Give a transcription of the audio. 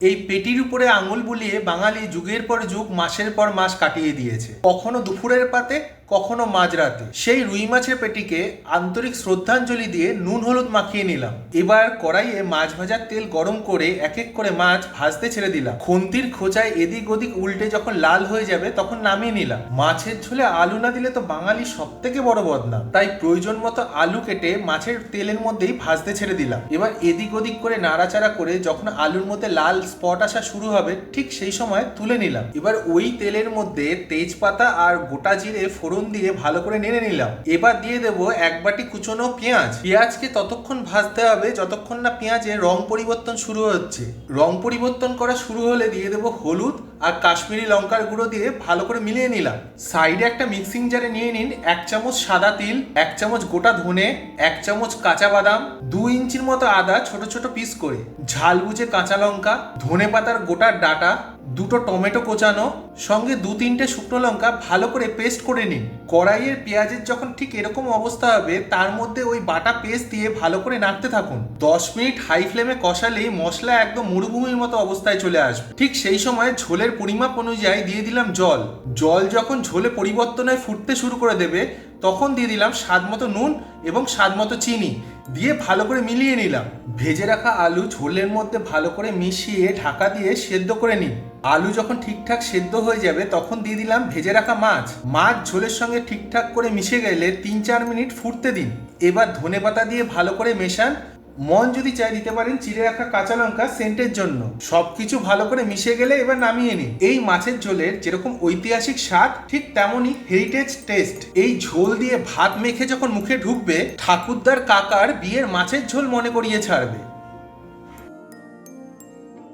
এই পেটির উপরে আঙুল বুলিয়ে বাঙালি যুগের পর যুগ মাসের পর মাস কাটিয়ে দিয়েছে, কখনো দুপুরের পাতে কখনো মাঝরাতে। সেই রুই মাছের পেটিকে আন্তরিক শ্রদ্ধাঞ্জলি দিয়ে নুন হলুদ মাখিয়ে নিলাম। এবার কড়াইয়ে মাছ ভাজার তেল গরম করে এক এক করে মাছ ভাজতে ছেড়ে দিলাম। খুন্তির খোঁচায় এদিক ওদিক উল্টে যখন লাল হয়ে যাবে তখন নামিয়ে নিলাম। মাছের ঝোলে আলু না দিলে তো বাঙালির সব থেকে বড় বদনাম, তাই প্রয়োজন মতো আলু কেটে মাছের তেলের মধ্যেই ভাজতে ছেড়ে দিলাম। এবার এদিক ওদিক করে নাড়াচাড়া করে যখন আলুর মধ্যে লাল স্পট আসা শুরু হবে ঠিক সেই সময় তুলে নিলাম। এবার ওই তেলের মধ্যে তেজপাতা আর গোটা জিরে ফোড়ন দিয়ে ভালো করে নেড়ে নিলাম। এবার দিয়ে দেবো এক বাটি কুচনো পেঁয়াজ। পেঁয়াজকে ততক্ষণ ভাজতে হবে যতক্ষণ না পেঁয়াজের রং পরিবর্তন শুরু হচ্ছে। রং পরিবর্তন করা শুরু হলে দিয়ে দেবো হলুদ আর কাশ্মীরি লঙ্কার গুঁড়ো দিয়ে ভালো করে মিলিয়ে নিলাম। সাইডে একটা মিক্সিং জারে নিয়ে নিন 1 চামচ সাদা তিল, 1 চামচ গোটা ধনে, 1 চামচ কাঁচা বাদাম, 2 ইঞ্চির মতো আদা ছোট ছোট পিস করে, ঝাল বুঝে কাঁচা লঙ্কা, ধনে পাতার গোটার ডাটা, 2টো টমেটো কোচানো, সঙ্গে 2-3টে শুকনো লঙ্কা ভালো করে পেস্ট করে নিন। কড়াইয়ের পেঁয়াজের যখন ঠিক এরকম অবস্থা হবে তার মধ্যে ওই বাটা পেস্ট দিয়ে ভালো করে নাড়তে থাকুন। 10 মিনিট হাই ফ্লেমে কষালেই মশলা একদম মরুভূমির মতো অবস্থায় চলে আসবে। ঠিক সেই সময় ঝোলের পরিমাপ অনুযায়ী দিয়ে দিলাম জল। জল যখন ঝোলে পরিবর্তন হয়ে ফুটতে শুরু করে দেবে তখন দিয়ে দিলাম স্বাদ মতো নুন এবং স্বাদ মতো চিনি দিয়ে ভালো করে মিলিয়ে নিলাম। ভেজে রাখা আলু ঝোলের মধ্যে ভালো করে মিশিয়ে ঢাকা দিয়ে সেদ্ধ করে নিন। আলু যখন ঠিকঠাক সেদ্ধ হয়ে যাবে তখন দিয়ে দিলাম ভেজে রাখা মাছ। মাছ ঝোলের সঙ্গে ঠিকঠাক করে মিশে গেলে 3-4 মিনিট ফুটতে দিন। এবার ধনেপাতা দিয়ে ভালো করে মেশান। মন যদি চাই দিতে পারেন চিড়ে রাখা কাঁচা লঙ্কা সেন্টের জন্য। সবকিছু ভালো করে মিশে গেলে এবার নামিয়ে নিন। এই মাছের ঝোলের যেরকম ঐতিহাসিক স্বাদ ঠিক তেমনই হেরিটেজ টেস্ট। এই ঝোল দিয়ে ভাত মেখে যখন মুখে ঢুকবে ঠাকুরদার কাকার বিয়ের মাছের ঝোল মনে করিয়ে ছাড়বে।